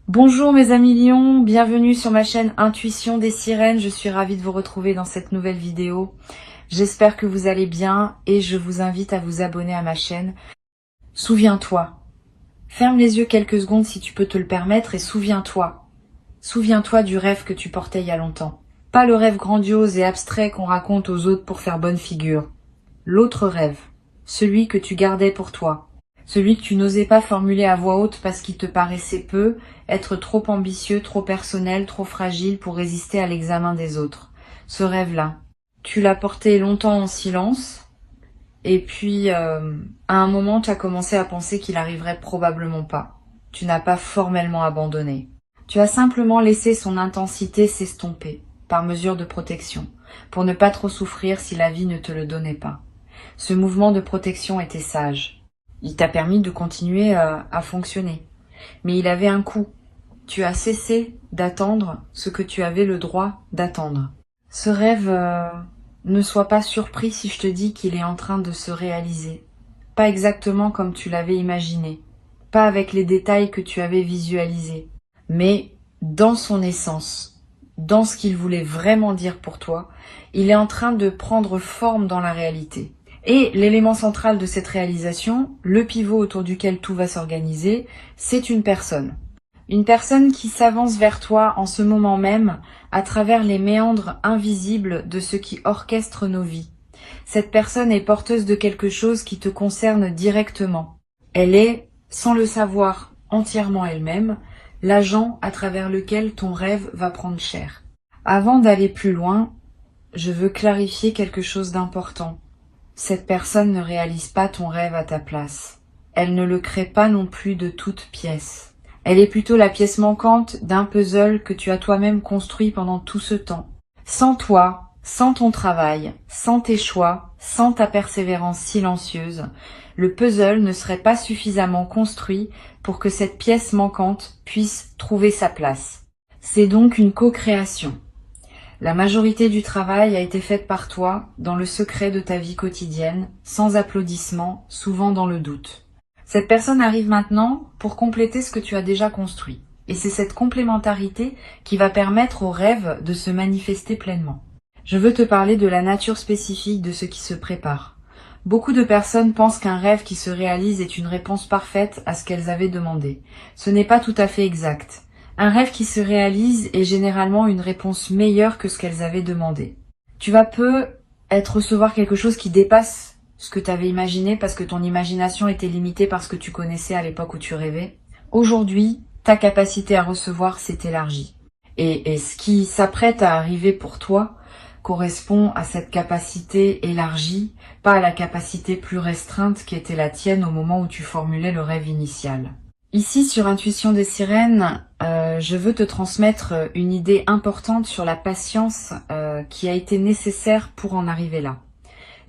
Bonjour mes amis lions, bienvenue sur ma chaîne Intuition des Sirènes. Je suis ravie de vous retrouver dans cette nouvelle vidéo. J'espère que vous allez bien et je vous invite à vous abonner à ma chaîne. Souviens-toi, ferme les yeux quelques secondes si tu peux te le permettre et souviens-toi. Souviens-toi du rêve que tu portais il y a longtemps. Pas le rêve grandiose et abstrait qu'on raconte aux autres pour faire bonne figure. L'autre rêve, celui que tu gardais pour toi. Celui que tu n'osais pas formuler à voix haute parce qu'il te paraissait peu, être trop ambitieux, trop personnel, trop fragile pour résister à l'examen des autres. Ce rêve-là, tu l'as porté longtemps en silence, et puis à un moment tu as commencé à penser qu'il arriverait probablement pas. Tu n'as pas formellement abandonné. Tu as simplement laissé son intensité s'estomper, par mesure de protection, pour ne pas trop souffrir si la vie ne te le donnait pas. Ce mouvement de protection était sage. Il t'a permis de continuer à fonctionner. Mais il avait un coût. Tu as cessé d'attendre ce que tu avais le droit d'attendre. Ce rêve, ne sois pas surpris si je te dis qu'il est en train de se réaliser. Pas exactement comme tu l'avais imaginé. Pas avec les détails que tu avais visualisés. Mais dans son essence, dans ce qu'il voulait vraiment dire pour toi, il est en train de prendre forme dans la réalité. Et l'élément central de cette réalisation, le pivot autour duquel tout va s'organiser, c'est une personne. Une personne qui s'avance vers toi en ce moment même, à travers les méandres invisibles de ce qui orchestre nos vies. Cette personne est porteuse de quelque chose qui te concerne directement. Elle est, sans le savoir entièrement elle-même, l'agent à travers lequel ton rêve va prendre chair. Avant d'aller plus loin, je veux clarifier quelque chose d'important. Cette personne ne réalise pas ton rêve à ta place. Elle ne le crée pas non plus de toutes pièces. Elle est plutôt la pièce manquante d'un puzzle que tu as toi-même construit pendant tout ce temps. Sans toi, sans ton travail, sans tes choix, sans ta persévérance silencieuse, le puzzle ne serait pas suffisamment construit pour que cette pièce manquante puisse trouver sa place. C'est donc une co-création. La majorité du travail a été faite par toi, dans le secret de ta vie quotidienne, sans applaudissements, souvent dans le doute. Cette personne arrive maintenant pour compléter ce que tu as déjà construit. Et c'est cette complémentarité qui va permettre au rêve de se manifester pleinement. Je veux te parler de la nature spécifique de ce qui se prépare. Beaucoup de personnes pensent qu'un rêve qui se réalise est une réponse parfaite à ce qu'elles avaient demandé. Ce n'est pas tout à fait exact. Un rêve qui se réalise est généralement une réponse meilleure que ce qu'elles avaient demandé. Tu vas peut-être recevoir quelque chose qui dépasse ce que tu avais imaginé parce que ton imagination était limitée par ce que tu connaissais à l'époque où tu rêvais. Aujourd'hui, ta capacité à recevoir s'est élargie. Et ce qui s'apprête à arriver pour toi correspond à cette capacité élargie, pas à la capacité plus restreinte qui était la tienne au moment où tu formulais le rêve initial. Ici, sur Intuition des Sirènes, je veux te transmettre une idée importante sur la patience qui a été nécessaire pour en arriver là.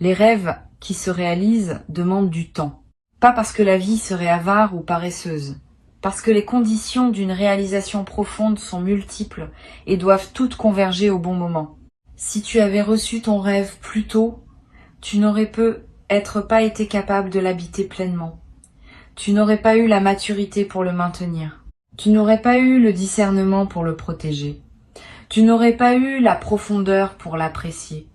Les rêves qui se réalisent demandent du temps. Pas parce que la vie serait avare ou paresseuse, parce que les conditions d'une réalisation profonde sont multiples et doivent toutes converger au bon moment. Si tu avais reçu ton rêve plus tôt, tu n'aurais peut-être pas été capable de l'habiter pleinement. Tu n'aurais pas eu la maturité pour le maintenir. Tu n'aurais pas eu le discernement pour le protéger. Tu n'aurais pas eu la profondeur pour l'apprécier.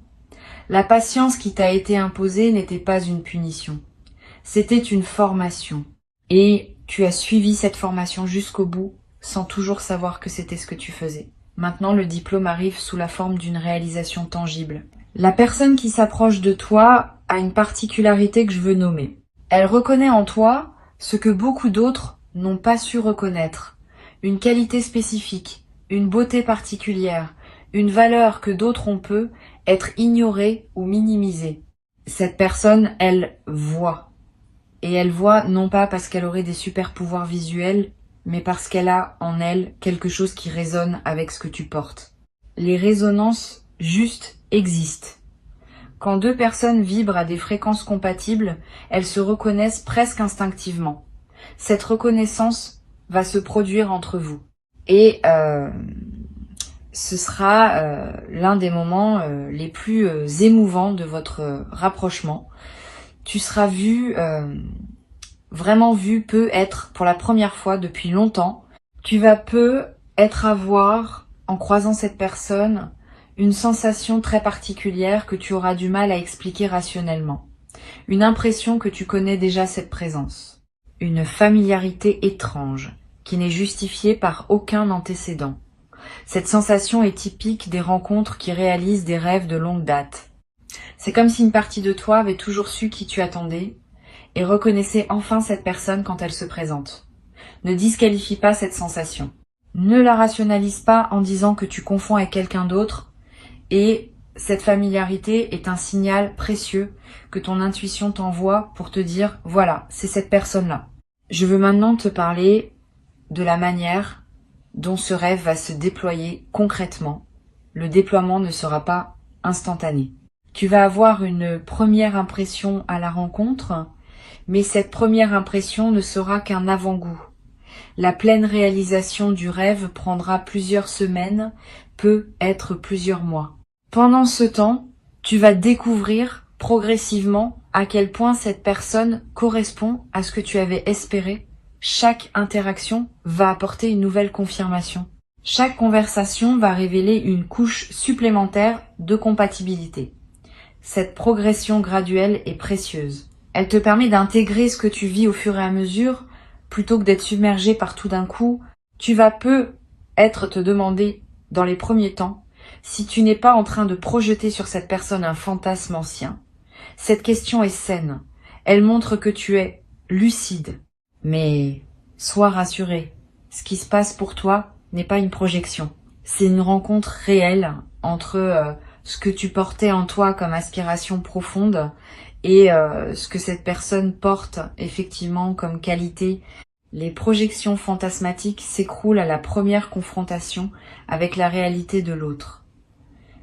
La patience qui t'a été imposée n'était pas une punition. C'était une formation. Et tu as suivi cette formation jusqu'au bout, sans toujours savoir que c'était ce que tu faisais. Maintenant, le diplôme arrive sous la forme d'une réalisation tangible. La personne qui s'approche de toi a une particularité que je veux nommer. Elle reconnaît en toi ce que beaucoup d'autres n'ont pas su reconnaître, une qualité spécifique, une beauté particulière, une valeur que d'autres ont peu être ignorée ou minimisée. Cette personne, elle voit. Et elle voit non pas parce qu'elle aurait des super pouvoirs visuels, mais parce qu'elle a en elle quelque chose qui résonne avec ce que tu portes. Les résonances justes existent. Quand deux personnes vibrent à des fréquences compatibles, elles se reconnaissent presque instinctivement. Cette reconnaissance va se produire entre vous. Et ce sera l'un des moments les plus émouvants de votre rapprochement. Tu seras vu, vraiment vu, peut être pour la première fois depuis longtemps, Tu vas peu avoir, en croisant cette personne, une sensation très particulière que tu auras du mal à expliquer rationnellement. Une impression que tu connais déjà cette présence. Une familiarité étrange, qui n'est justifiée par aucun antécédent. Cette sensation est typique des rencontres qui réalisent des rêves de longue date. C'est comme si une partie de toi avait toujours su qui tu attendais et reconnaissait enfin cette personne quand elle se présente. Ne disqualifie pas cette sensation. Ne la rationalise pas en disant que tu confonds avec quelqu'un d'autre, et cette familiarité est un signal précieux que ton intuition t'envoie pour te dire « voilà, c'est cette personne-là ». Je veux maintenant te parler de la manière dont ce rêve va se déployer concrètement. Le déploiement ne sera pas instantané. Tu vas avoir une première impression à la rencontre, mais cette première impression ne sera qu'un avant-goût. La pleine réalisation du rêve prendra plusieurs semaines, peut être plusieurs mois. Pendant ce temps, tu vas découvrir progressivement à quel point cette personne correspond à ce que tu avais espéré. Chaque interaction va apporter une nouvelle confirmation. Chaque conversation va révéler une couche supplémentaire de compatibilité. Cette progression graduelle est précieuse. Elle te permet d'intégrer ce que tu vis au fur et à mesure, plutôt que d'être submergé par tout d'un coup. Tu vas peut-être te demander, dans les premiers temps, si tu n'es pas en train de projeter sur cette personne un fantasme ancien. Cette question est saine. Elle montre que tu es lucide. Mais sois rassuré, ce qui se passe pour toi n'est pas une projection. C'est une rencontre réelle entre ce que tu portais en toi comme aspiration profonde et ce que cette personne porte effectivement comme qualité. Les projections fantasmatiques s'écroulent à la première confrontation avec la réalité de l'autre.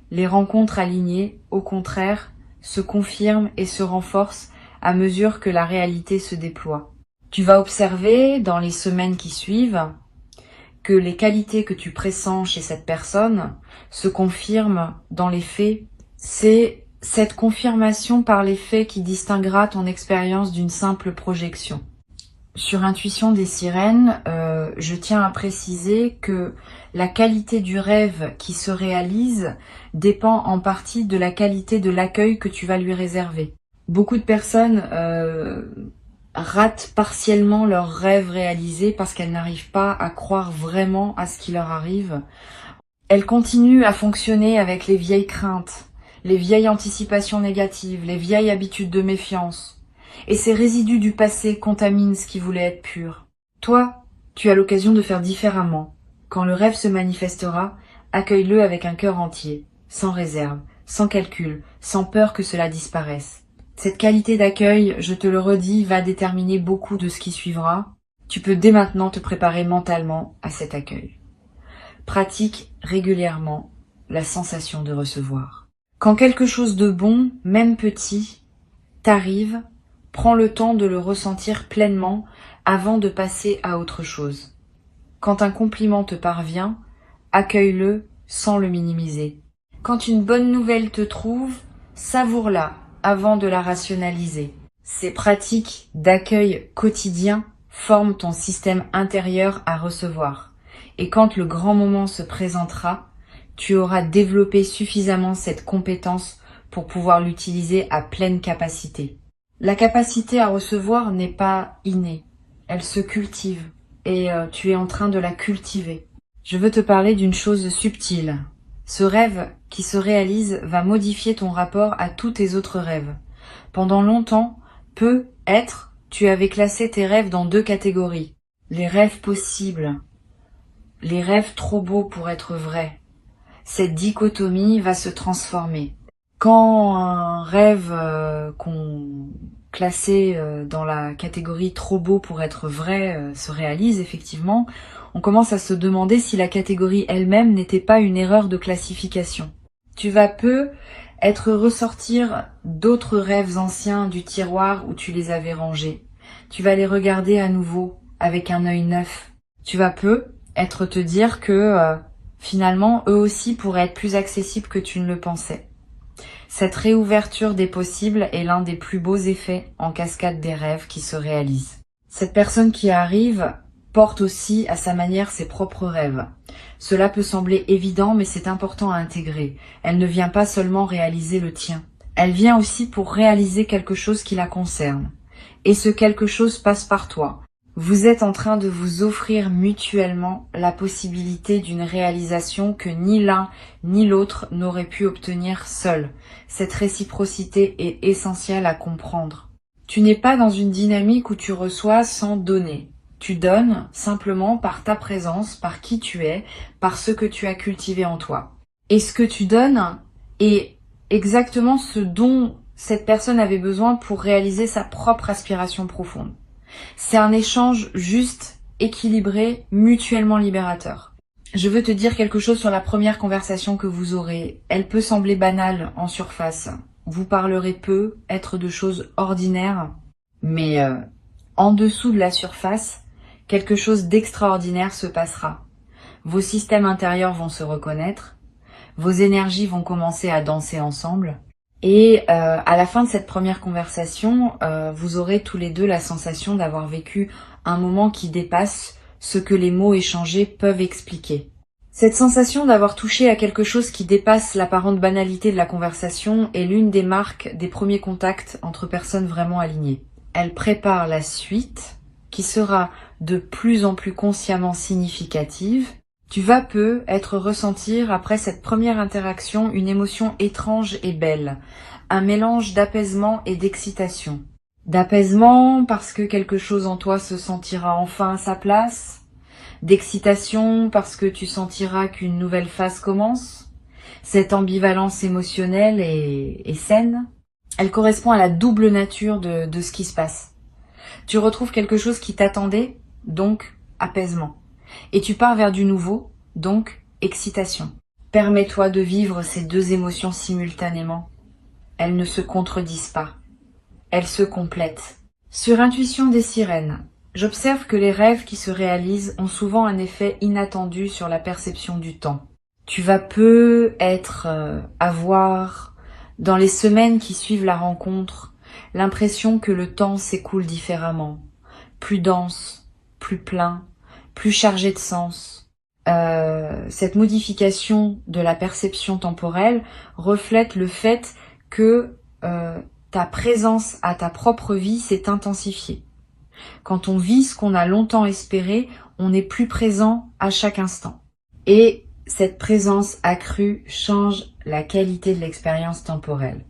Les rencontres alignées, au contraire, se confirment et se renforcent à mesure que la réalité se déploie. Tu vas observer, dans les semaines qui suivent, que les qualités que tu pressens chez cette personne se confirment dans les faits. C'est cette confirmation par les faits qui distinguera ton expérience d'une simple projection. Sur Intuition des sirènes, je tiens à préciser que la qualité du rêve qui se réalise dépend en partie de la qualité de l'accueil que tu vas lui réserver. Beaucoup de personnes ratent partiellement leurs rêves réalisés parce qu'elles n'arrivent pas à croire vraiment à ce qui leur arrive. Elles continuent à fonctionner avec les vieilles craintes, les vieilles anticipations négatives, les vieilles habitudes de méfiance. Et ces résidus du passé contaminent ce qui voulait être pur. Toi, tu as l'occasion de faire différemment. Quand le rêve se manifestera, accueille-le avec un cœur entier, sans réserve, sans calcul, sans peur que cela disparaisse. Cette qualité d'accueil, je te le redis, va déterminer beaucoup de ce qui suivra. Tu peux dès maintenant te préparer mentalement à cet accueil. Pratique régulièrement la sensation de recevoir. Quand quelque chose de bon, même petit, t'arrive, prends le temps de le ressentir pleinement avant de passer à autre chose. Quand un compliment te parvient, accueille-le sans le minimiser. Quand une bonne nouvelle te trouve, savoure-la avant de la rationaliser. Ces pratiques d'accueil quotidien forment ton système intérieur à recevoir. Et quand le grand moment se présentera, tu auras développé suffisamment cette compétence pour pouvoir l'utiliser à pleine capacité. La capacité à recevoir n'est pas innée, elle se cultive et tu es en train de la cultiver. Je veux te parler d'une chose subtile. Ce rêve qui se réalise va modifier ton rapport à tous tes autres rêves. Pendant longtemps, peut-être, tu avais classé tes rêves dans deux catégories. Les rêves possibles, les rêves trop beaux pour être vrais. Cette dichotomie va se transformer. Quand un rêve qu'on classait dans la catégorie trop beau pour être vrai se réalise effectivement, on commence à se demander si la catégorie elle-même n'était pas une erreur de classification. Tu vas être ressortir d'autres rêves anciens du tiroir où tu les avais rangés. Tu vas les regarder à nouveau avec un œil neuf. Tu vas être te dire que finalement eux aussi pourraient être plus accessibles que tu ne le pensais. Cette réouverture des possibles est l'un des plus beaux effets en cascade des rêves qui se réalisent. Cette personne qui arrive porte aussi à sa manière ses propres rêves. Cela peut sembler évident, mais c'est important à intégrer. Elle ne vient pas seulement réaliser le tien. Elle vient aussi pour réaliser quelque chose qui la concerne. Et ce quelque chose passe par toi. Vous êtes en train de vous offrir mutuellement la possibilité d'une réalisation que ni l'un ni l'autre n'aurait pu obtenir seul. Cette réciprocité est essentielle à comprendre. Tu n'es pas dans une dynamique où tu reçois sans donner. Tu donnes simplement par ta présence, par qui tu es, par ce que tu as cultivé en toi. Et ce que tu donnes est exactement ce dont cette personne avait besoin pour réaliser sa propre aspiration profonde. C'est un échange juste, équilibré, mutuellement libérateur. Je veux te dire quelque chose sur la première conversation que vous aurez. Elle peut sembler banale en surface. Vous parlerez peu, être de choses ordinaires, mais en dessous de la surface, quelque chose d'extraordinaire se passera. Vos systèmes intérieurs vont se reconnaître, vos énergies vont commencer à danser ensemble, et à la fin de cette première conversation, vous aurez tous les deux la sensation d'avoir vécu un moment qui dépasse ce que les mots échangés peuvent expliquer. Cette sensation d'avoir touché à quelque chose qui dépasse l'apparente banalité de la conversation est l'une des marques des premiers contacts entre personnes vraiment alignées. Elle prépare la suite, qui sera de plus en plus consciemment significative. Tu vas peu être ressentir après cette première interaction une émotion étrange et belle, un mélange d'apaisement et d'excitation. D'apaisement parce que quelque chose en toi se sentira enfin à sa place, d'excitation parce que tu sentiras qu'une nouvelle phase commence. Cette ambivalence émotionnelle est saine. Elle correspond à la double nature de ce qui se passe. Tu retrouves quelque chose qui t'attendait, donc apaisement. Et tu pars vers du nouveau, donc excitation. Permets-toi de vivre ces deux émotions simultanément. Elles ne se contredisent pas. Elles se complètent. Sur Intuition des sirènes, j'observe que les rêves qui se réalisent ont souvent un effet inattendu sur la perception du temps. Tu vas peu avoir, dans les semaines qui suivent la rencontre, l'impression que le temps s'écoule différemment, plus dense, plus plein, plus chargé de sens. Cette modification de la perception temporelle reflète le fait que ta présence à ta propre vie s'est intensifiée. Quand on vit ce qu'on a longtemps espéré, on est plus présent à chaque instant. Et cette présence accrue change la qualité de l'expérience temporelle.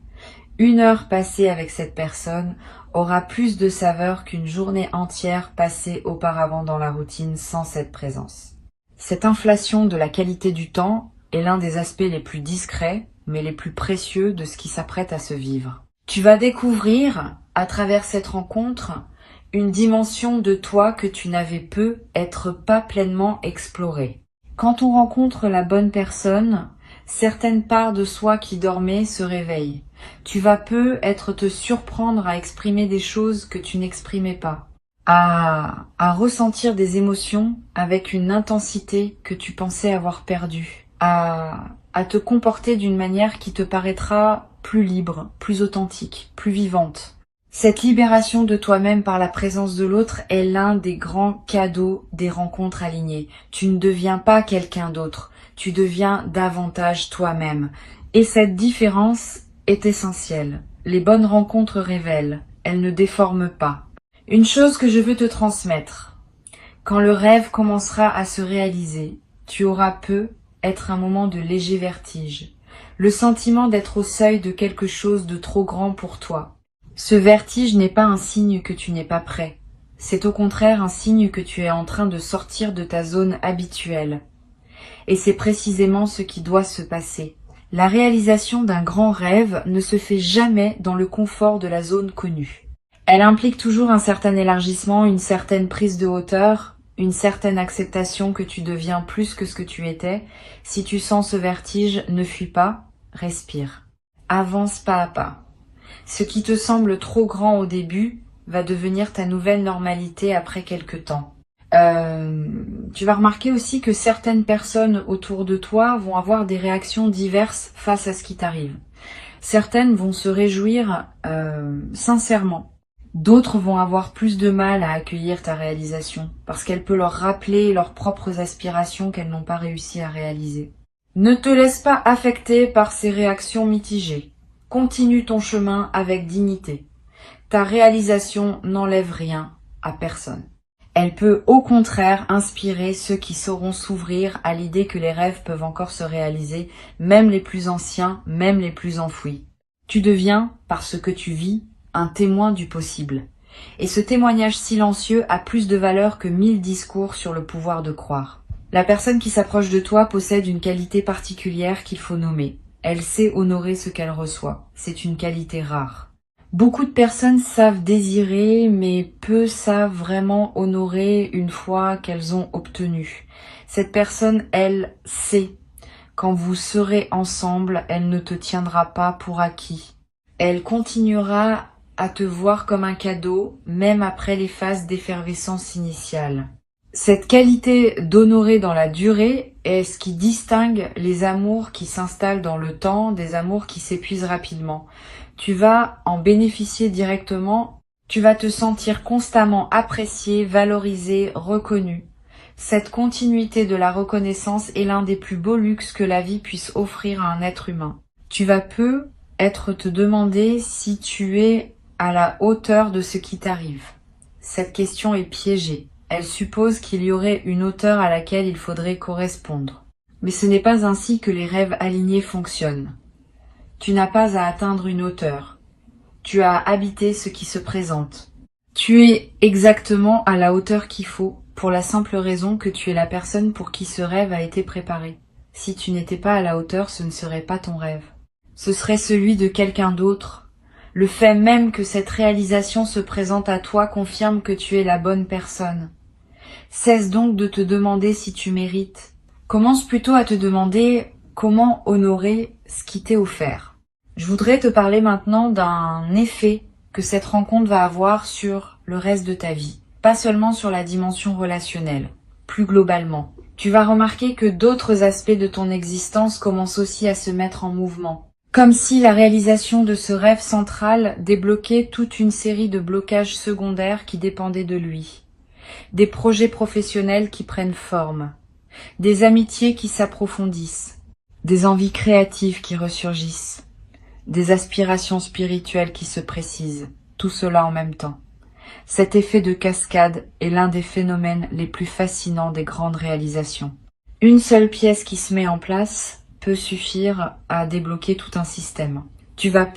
1 heure passée avec cette personne aura plus de saveur qu'une journée entière passée auparavant dans la routine sans cette présence. Cette inflation de la qualité du temps est l'un des aspects les plus discrets, mais les plus précieux de ce qui s'apprête à se vivre. Tu vas découvrir, à travers cette rencontre, une dimension de toi que tu n'avais pas pleinement explorée. Quand on rencontre la bonne personne, certaines parts de soi qui dormaient se réveillent. Tu vas te surprendre à exprimer des choses que tu n'exprimais pas, à ressentir des émotions avec une intensité que tu pensais avoir perdue, à te comporter d'une manière qui te paraîtra plus libre, plus authentique, plus vivante. Cette libération de toi-même par la présence de l'autre est l'un des grands cadeaux des rencontres alignées. Tu ne deviens pas quelqu'un d'autre, tu deviens davantage toi-même. Et cette différence est essentielle. Les bonnes rencontres révèlent, elles ne déforment pas. Une chose que je veux te transmettre, quand le rêve commencera à se réaliser, tu auras être un moment de léger vertige, le sentiment d'être au seuil de quelque chose de trop grand pour toi. Ce vertige n'est pas un signe que tu n'es pas prêt, c'est au contraire un signe que tu es en train de sortir de ta zone habituelle. Et c'est précisément ce qui doit se passer. La réalisation d'un grand rêve ne se fait jamais dans le confort de la zone connue. Elle implique toujours un certain élargissement, une certaine prise de hauteur, une certaine acceptation que tu deviens plus que ce que tu étais. Si tu sens ce vertige, ne fuis pas, respire. Avance pas à pas. Ce qui te semble trop grand au début va devenir ta nouvelle normalité après quelque temps. Tu vas remarquer aussi que certaines personnes autour de toi vont avoir des réactions diverses face à ce qui t'arrive. Certaines vont se réjouir sincèrement D'autres vont avoir plus de mal à accueillir ta réalisation, parce qu'elle peut leur rappeler leurs propres aspirations qu'elles n'ont pas réussi à réaliser. Ne te laisse pas affecter par ces réactions mitigées. Continue ton chemin avec dignité. Ta réalisation n'enlève rien à personne. Elle peut au contraire inspirer ceux qui sauront s'ouvrir à l'idée que les rêves peuvent encore se réaliser, même les plus anciens, même les plus enfouis. Tu deviens, par ce que tu vis, un témoin du possible. Et ce témoignage silencieux a plus de valeur que 1000 discours sur le pouvoir de croire. La personne qui s'approche de toi possède une qualité particulière qu'il faut nommer. Elle sait honorer ce qu'elle reçoit. C'est une qualité rare. Beaucoup de personnes savent désirer, mais peu savent vraiment honorer une fois qu'elles ont obtenu. Cette personne, elle sait. Quand vous serez ensemble, elle ne te tiendra pas pour acquis. Elle continuera à te voir comme un cadeau, même après les phases d'effervescence initiale. Cette qualité d'honorer dans la durée est ce qui distingue les amours qui s'installent dans le temps des amours qui s'épuisent rapidement. Tu vas en bénéficier directement, tu vas te sentir constamment apprécié, valorisé, reconnu. Cette continuité de la reconnaissance est l'un des plus beaux luxes que la vie puisse offrir à un être humain. Tu vas peu être te demander si tu es à la hauteur de ce qui t'arrive. Cette question est piégée. Elle suppose qu'il y aurait une hauteur à laquelle il faudrait correspondre. Mais ce n'est pas ainsi que les rêves alignés fonctionnent. Tu n'as pas à atteindre une hauteur. Tu as à habiter ce qui se présente. Tu es exactement à la hauteur qu'il faut, pour la simple raison que tu es la personne pour qui ce rêve a été préparé. Si tu n'étais pas à la hauteur, ce ne serait pas ton rêve. Ce serait celui de quelqu'un d'autre. Le fait même que cette réalisation se présente à toi confirme que tu es la bonne personne. Cesse donc de te demander si tu mérites. Commence plutôt à te demander comment honorer ce qui t'est offert. Je voudrais te parler maintenant d'un effet que cette rencontre va avoir sur le reste de ta vie. Pas seulement sur la dimension relationnelle, plus globalement. Tu vas remarquer que d'autres aspects de ton existence commencent aussi à se mettre en mouvement. Comme si la réalisation de ce rêve central débloquait toute une série de blocages secondaires qui dépendaient de lui. Des projets professionnels qui prennent forme, des amitiés qui s'approfondissent, des envies créatives qui ressurgissent, des aspirations spirituelles qui se précisent, tout cela en même temps. Cet effet de cascade est l'un des phénomènes les plus fascinants des grandes réalisations. Une seule pièce qui se met en place peut suffire à débloquer tout un système. Tu vas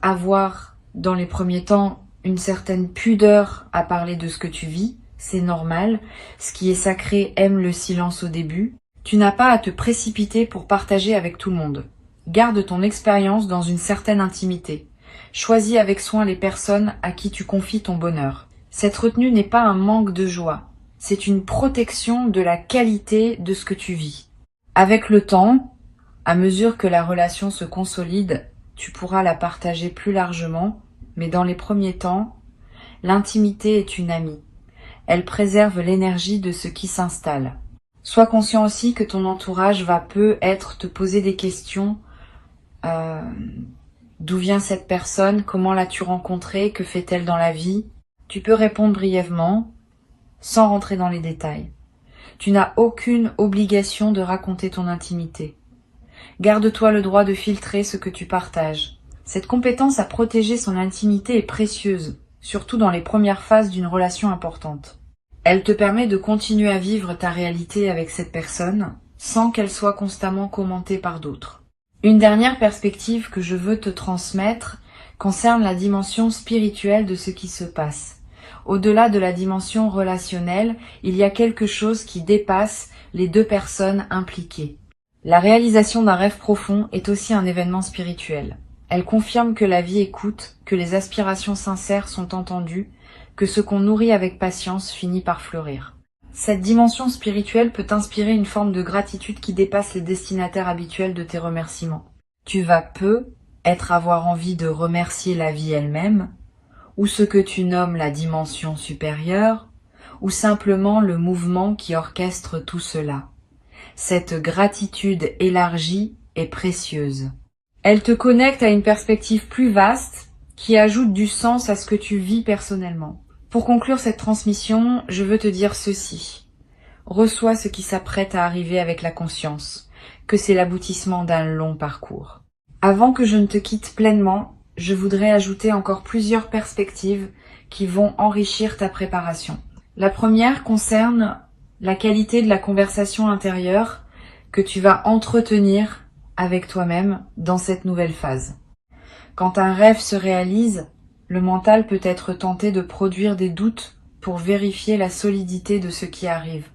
avoir dans les premiers temps une certaine pudeur à parler de ce que tu vis, c'est normal. Ce qui est sacré aime le silence au début. Tu n'as pas à te précipiter pour partager avec tout le monde. Garde ton expérience dans une certaine intimité. Choisis avec soin les personnes à qui tu confies ton bonheur. Cette retenue n'est pas un manque de joie, c'est une protection de la qualité de ce que tu vis. Avec le temps, à mesure que la relation se consolide, tu pourras la partager plus largement, mais dans les premiers temps, l'intimité est une amie. Elle préserve l'énergie de ce qui s'installe. Sois conscient aussi que ton entourage va te poser des questions. D'où vient cette personne? Comment l'as-tu rencontrée? Que fait-elle dans la vie? Tu peux répondre brièvement, sans rentrer dans les détails. Tu n'as aucune obligation de raconter ton intimité. Garde-toi le droit de filtrer ce que tu partages. Cette compétence à protéger son intimité est précieuse, surtout dans les premières phases d'une relation importante. Elle te permet de continuer à vivre ta réalité avec cette personne, sans qu'elle soit constamment commentée par d'autres. Une dernière perspective que je veux te transmettre concerne la dimension spirituelle de ce qui se passe. Au-delà de la dimension relationnelle, il y a quelque chose qui dépasse les deux personnes impliquées. La réalisation d'un rêve profond est aussi un événement spirituel. Elle confirme que la vie écoute, que les aspirations sincères sont entendues, que ce qu'on nourrit avec patience finit par fleurir. Cette dimension spirituelle peut inspirer une forme de gratitude qui dépasse les destinataires habituels de tes remerciements. Tu vas avoir envie de remercier la vie elle-même, ou ce que tu nommes la dimension supérieure, ou simplement le mouvement qui orchestre tout cela. Cette gratitude élargie est précieuse. Elle te connecte à une perspective plus vaste qui ajoute du sens à ce que tu vis personnellement. Pour conclure cette transmission, je veux te dire ceci. Reçois ce qui s'apprête à arriver avec la conscience, que c'est l'aboutissement d'un long parcours. Avant que je ne te quitte pleinement, je voudrais ajouter encore plusieurs perspectives qui vont enrichir ta préparation. La première concerne la qualité de la conversation intérieure que tu vas entretenir avec toi-même dans cette nouvelle phase. Quand un rêve se réalise, le mental peut être tenté de produire des doutes pour vérifier la solidité de ce qui arrive.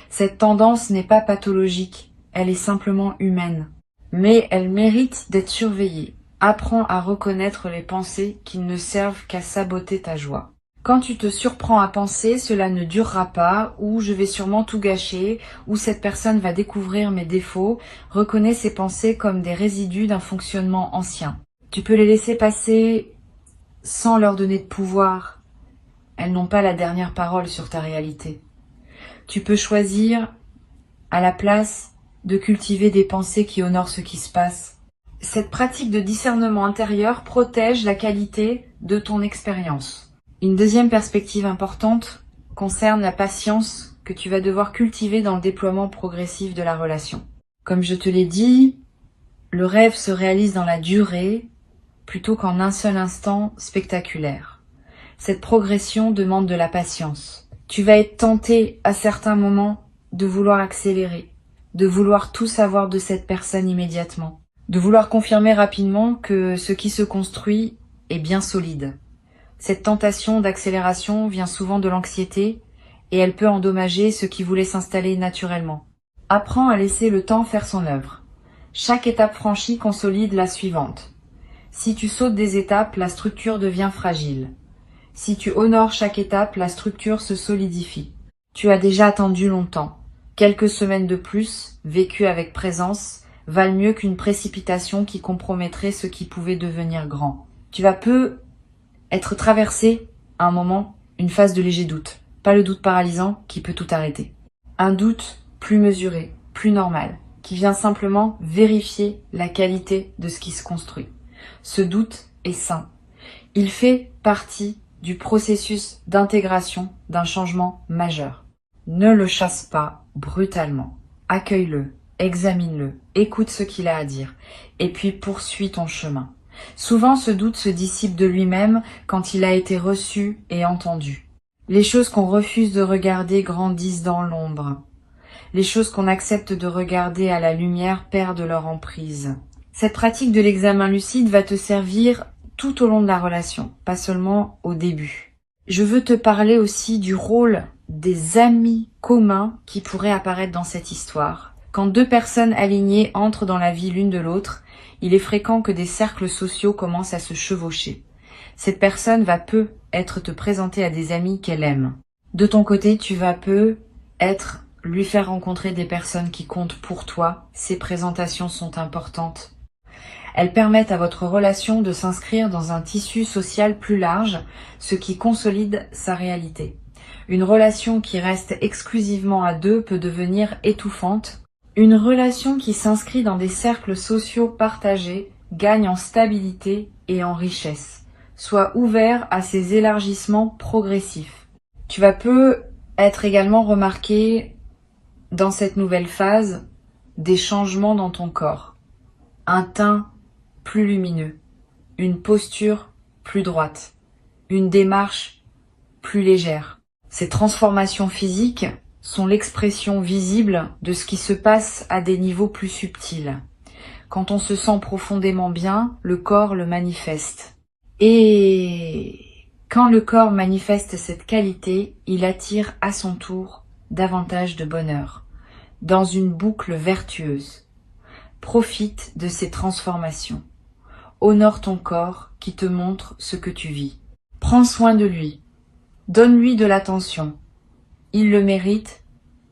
Cette tendance n'est pas pathologique, elle est simplement humaine. Mais elle mérite d'être surveillée. Apprends à reconnaître les pensées qui ne servent qu'à saboter ta joie. Quand tu te surprends à penser, cela ne durera pas, ou je vais sûrement tout gâcher, ou cette personne va découvrir mes défauts, reconnais ces pensées comme des résidus d'un fonctionnement ancien. Tu peux les laisser passer sans leur donner de pouvoir. Elles n'ont pas la dernière parole sur ta réalité. Tu peux choisir, à la place, de cultiver des pensées qui honorent ce qui se passe. Cette pratique de discernement intérieur protège la qualité de ton expérience. Une deuxième perspective importante concerne la patience que tu vas devoir cultiver dans le déploiement progressif de la relation. Comme je te l'ai dit, le rêve se réalise dans la durée plutôt qu'en un seul instant spectaculaire. Cette progression demande de la patience. Tu vas être tenté à certains moments de vouloir accélérer, de vouloir tout savoir de cette personne immédiatement, de vouloir confirmer rapidement que ce qui se construit est bien solide. Cette tentation d'accélération vient souvent de l'anxiété et elle peut endommager ce qui voulait s'installer naturellement. Apprends à laisser le temps faire son œuvre. Chaque étape franchie consolide la suivante. Si tu sautes des étapes, la structure devient fragile. Si tu honores chaque étape, la structure se solidifie. Tu as déjà attendu longtemps. Quelques semaines de plus, vécues avec présence, valent mieux qu'une précipitation qui compromettrait ce qui pouvait devenir grand. Tu vas peu être traversé, à un moment, une phase de léger doute. Pas le doute paralysant qui peut tout arrêter. Un doute plus mesuré, plus normal, qui vient simplement vérifier la qualité de ce qui se construit. Ce doute est sain. Il fait partie du processus d'intégration d'un changement majeur. Ne le chasse pas brutalement. Accueille-le, examine-le, écoute ce qu'il a à dire, et puis poursuis ton chemin. Souvent, ce doute se dissipe de lui-même quand il a été reçu et entendu. Les choses qu'on refuse de regarder grandissent dans l'ombre. Les choses qu'on accepte de regarder à la lumière perdent leur emprise. Cette pratique de l'examen lucide va te servir tout au long de la relation, pas seulement au début. Je veux te parler aussi du rôle des amis communs qui pourraient apparaître dans cette histoire. Quand deux personnes alignées entrent dans la vie l'une de l'autre, il est fréquent que des cercles sociaux commencent à se chevaucher. Cette personne va peu être te présentée à des amis qu'elle aime. De ton côté, tu vas peu être lui faire rencontrer des personnes qui comptent pour toi. Ces présentations sont importantes. Elles permettent à votre relation de s'inscrire dans un tissu social plus large, ce qui consolide sa réalité. Une relation qui reste exclusivement à deux peut devenir étouffante. Une relation qui s'inscrit dans des cercles sociaux partagés gagne en stabilité et en richesse. Sois ouvert à ces élargissements progressifs. Tu vas peu être également remarqué dans cette nouvelle phase des changements dans ton corps. Un teint plus lumineux, une posture plus droite, une démarche plus légère. Ces transformations physiques sont l'expression visible de ce qui se passe à des niveaux plus subtils. Quand on se sent profondément bien, le corps le manifeste. Et quand le corps manifeste cette qualité, il attire à son tour davantage de bonheur, dans une boucle vertueuse. Profite de ces transformations. Honore ton corps qui te montre ce que tu vis. Prends soin de lui. Donne-lui de l'attention. Il le mérite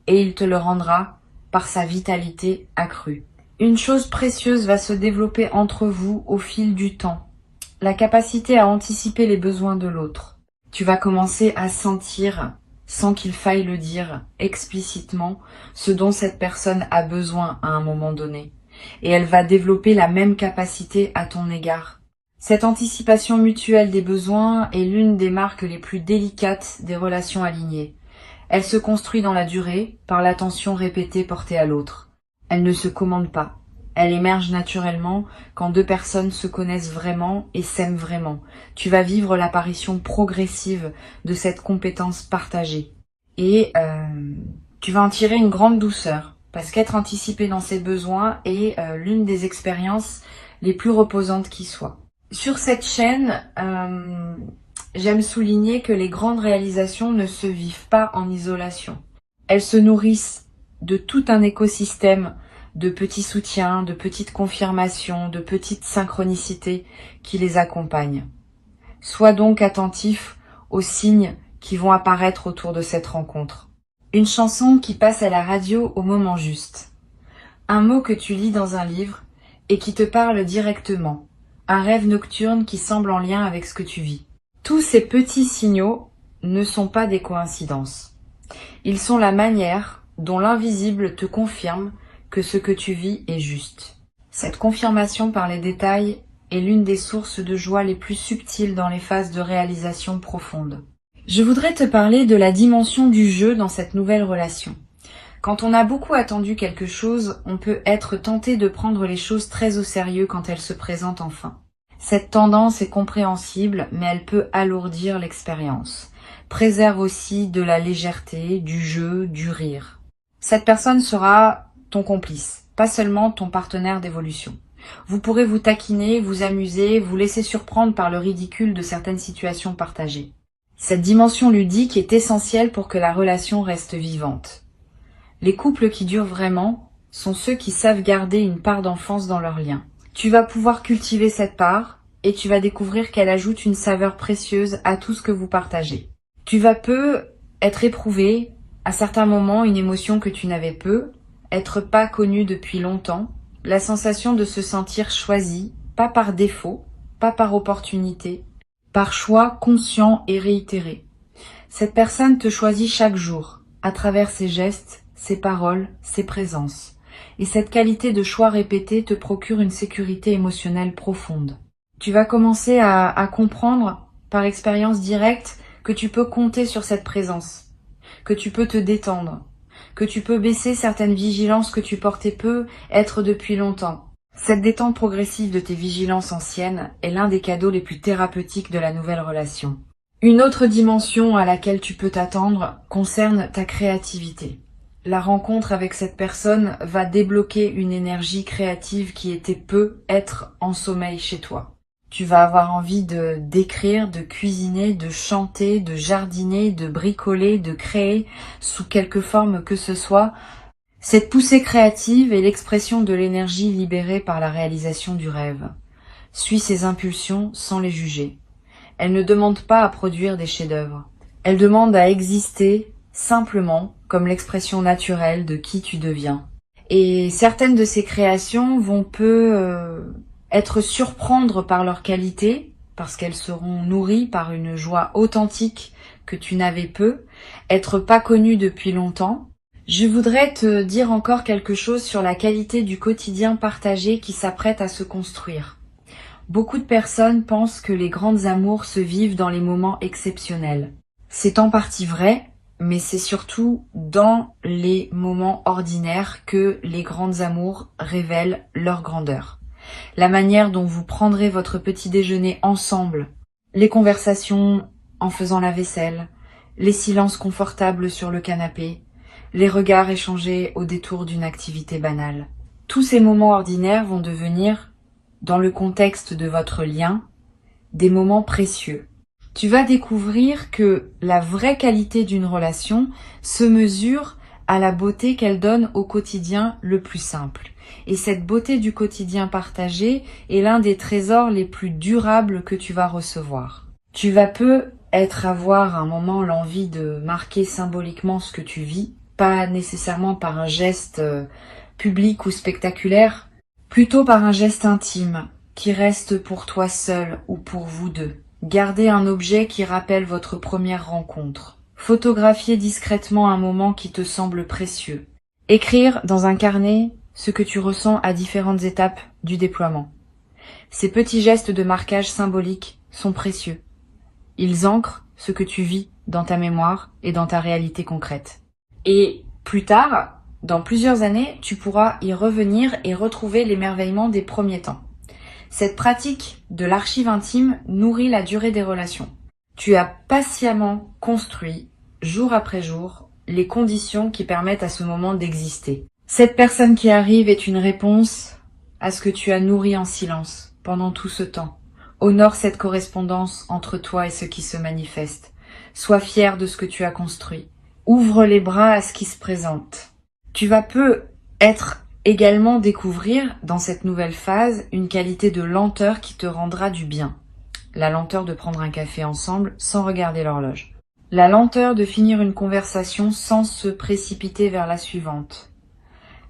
et il te le rendra par sa vitalité accrue. Une chose précieuse va se développer entre vous au fil du temps. La capacité à anticiper les besoins de l'autre. Tu vas commencer à sentir, sans qu'il faille le dire explicitement, ce dont cette personne a besoin à un moment donné. Et elle va développer la même capacité à ton égard. Cette anticipation mutuelle des besoins est l'une des marques les plus délicates des relations alignées. Elle se construit dans la durée, par l'attention répétée portée à l'autre. Elle ne se commande pas. Elle émerge naturellement quand deux personnes se connaissent vraiment et s'aiment vraiment. Tu vas vivre l'apparition progressive de cette compétence partagée. Et tu vas en tirer une grande douceur, parce qu'être anticipé dans ses besoins est l'une des expériences les plus reposantes qui soient. Sur cette chaîne, j'aime souligner que les grandes réalisations ne se vivent pas en isolation. Elles se nourrissent de tout un écosystème de petits soutiens, de petites confirmations, de petites synchronicités qui les accompagnent. Sois donc attentif aux signes qui vont apparaître autour de cette rencontre. Une chanson qui passe à la radio au moment juste. Un mot que tu lis dans un livre et qui te parle directement. Un rêve nocturne qui semble en lien avec ce que tu vis. Tous ces petits signaux ne sont pas des coïncidences. Ils sont la manière dont l'invisible te confirme que ce que tu vis est juste. Cette confirmation par les détails est l'une des sources de joie les plus subtiles dans les phases de réalisation profonde. Je voudrais te parler de la dimension du jeu dans cette nouvelle relation. Quand on a beaucoup attendu quelque chose, on peut être tenté de prendre les choses très au sérieux quand elles se présentent enfin. Cette tendance est compréhensible, mais elle peut alourdir l'expérience. Préserve aussi de la légèreté, du jeu, du rire. Cette personne sera ton complice, pas seulement ton partenaire d'évolution. Vous pourrez vous taquiner, vous amuser, vous laisser surprendre par le ridicule de certaines situations partagées. Cette dimension ludique est essentielle pour que la relation reste vivante. Les couples qui durent vraiment sont ceux qui savent garder une part d'enfance dans leur lien. Tu vas pouvoir cultiver cette part et tu vas découvrir qu'elle ajoute une saveur précieuse à tout ce que vous partagez. Tu vas peu être éprouvé, à certains moments, une émotion que tu n'avais peu, être pas connu depuis longtemps, la sensation de se sentir choisi, pas par défaut, pas par opportunité, par choix conscient et réitéré. Cette personne te choisit chaque jour, à travers ses gestes, ses paroles, ses présences. Et cette qualité de choix répété te procure une sécurité émotionnelle profonde. Tu vas commencer à comprendre, par expérience directe, que tu peux compter sur cette présence, que tu peux te détendre, que tu peux baisser certaines vigilances que tu portais peu, être depuis longtemps. Cette détente progressive de tes vigilances anciennes est l'un des cadeaux les plus thérapeutiques de la nouvelle relation. Une autre dimension à laquelle tu peux t'attendre concerne ta créativité. La rencontre avec cette personne va débloquer une énergie créative qui était peu être en sommeil chez toi. Tu vas avoir envie d'écrire, de cuisiner, de chanter, de jardiner, de bricoler, de créer, sous quelque forme que ce soit. Cette poussée créative est l'expression de l'énergie libérée par la réalisation du rêve. Suis ses impulsions sans les juger. Elle ne demande pas à produire des chefs-d'œuvre. Elle demande à exister simplement comme l'expression naturelle de qui tu deviens. Et certaines de ces créations vont être surprendre par leur qualité, parce qu'elles seront nourries par une joie authentique que tu n'avais peu, être pas connues depuis longtemps. Je voudrais te dire encore quelque chose sur la qualité du quotidien partagé qui s'apprête à se construire. Beaucoup de personnes pensent que les grandes amours se vivent dans les moments exceptionnels. C'est en partie vrai, mais c'est surtout dans les moments ordinaires que les grandes amours révèlent leur grandeur. La manière dont vous prendrez votre petit déjeuner ensemble, les conversations en faisant la vaisselle, les silences confortables sur le canapé, les regards échangés au détour d'une activité banale. Tous ces moments ordinaires vont devenir, dans le contexte de votre lien, des moments précieux. Tu vas découvrir que la vraie qualité d'une relation se mesure à la beauté qu'elle donne au quotidien le plus simple. Et cette beauté du quotidien partagé est l'un des trésors les plus durables que tu vas recevoir. Tu vas avoir un moment l'envie de marquer symboliquement ce que tu vis, pas nécessairement par un geste public ou spectaculaire, plutôt par un geste intime qui reste pour toi seul ou pour vous deux. Gardez un objet qui rappelle votre première rencontre. Photographiez discrètement un moment qui te semble précieux. Écrire dans un carnet ce que tu ressens à différentes étapes du déploiement. Ces petits gestes de marquage symbolique sont précieux. Ils ancrent ce que tu vis dans ta mémoire et dans ta réalité concrète. Et plus tard, dans plusieurs années, tu pourras y revenir et retrouver l'émerveillement des premiers temps. Cette pratique de l'archive intime nourrit la durée des relations. Tu as patiemment construit, jour après jour, les conditions qui permettent à ce moment d'exister. Cette personne qui arrive est une réponse à ce que tu as nourri en silence pendant tout ce temps. Honore cette correspondance entre toi et ce qui se manifeste. Sois fier de ce que tu as construit. Ouvre les bras à ce qui se présente. Tu vas peut-être également découvrir dans cette nouvelle phase une qualité de lenteur qui te rendra du bien. La lenteur de prendre un café ensemble sans regarder l'horloge. La lenteur de finir une conversation sans se précipiter vers la suivante.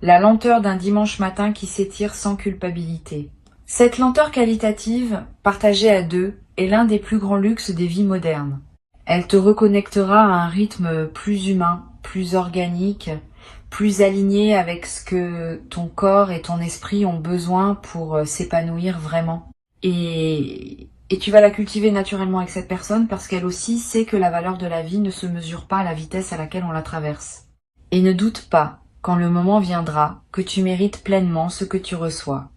La lenteur d'un dimanche matin qui s'étire sans culpabilité. Cette lenteur qualitative, partagée à deux, est l'un des plus grands luxes des vies modernes. Elle te reconnectera à un rythme plus humain, plus organique, plus aligné avec ce que ton corps et ton esprit ont besoin pour s'épanouir vraiment. Et tu vas la cultiver naturellement avec cette personne parce qu'elle aussi sait que la valeur de la vie ne se mesure pas à la vitesse à laquelle on la traverse. Et ne doute pas, quand le moment viendra, que tu mérites pleinement ce que tu reçois.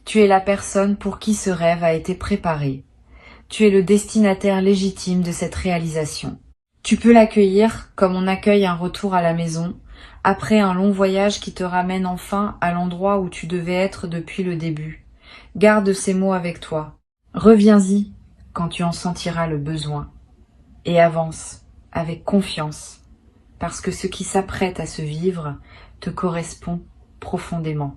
Tu es la personne pour qui ce rêve a été préparé. Tu es le destinataire légitime de cette réalisation. Tu peux l'accueillir comme on accueille un retour à la maison, après un long voyage qui te ramène enfin à l'endroit où tu devais être depuis le début. Garde ces mots avec toi. Reviens-y quand tu en sentiras le besoin. Et avance avec confiance, parce que ce qui s'apprête à se vivre te correspond profondément.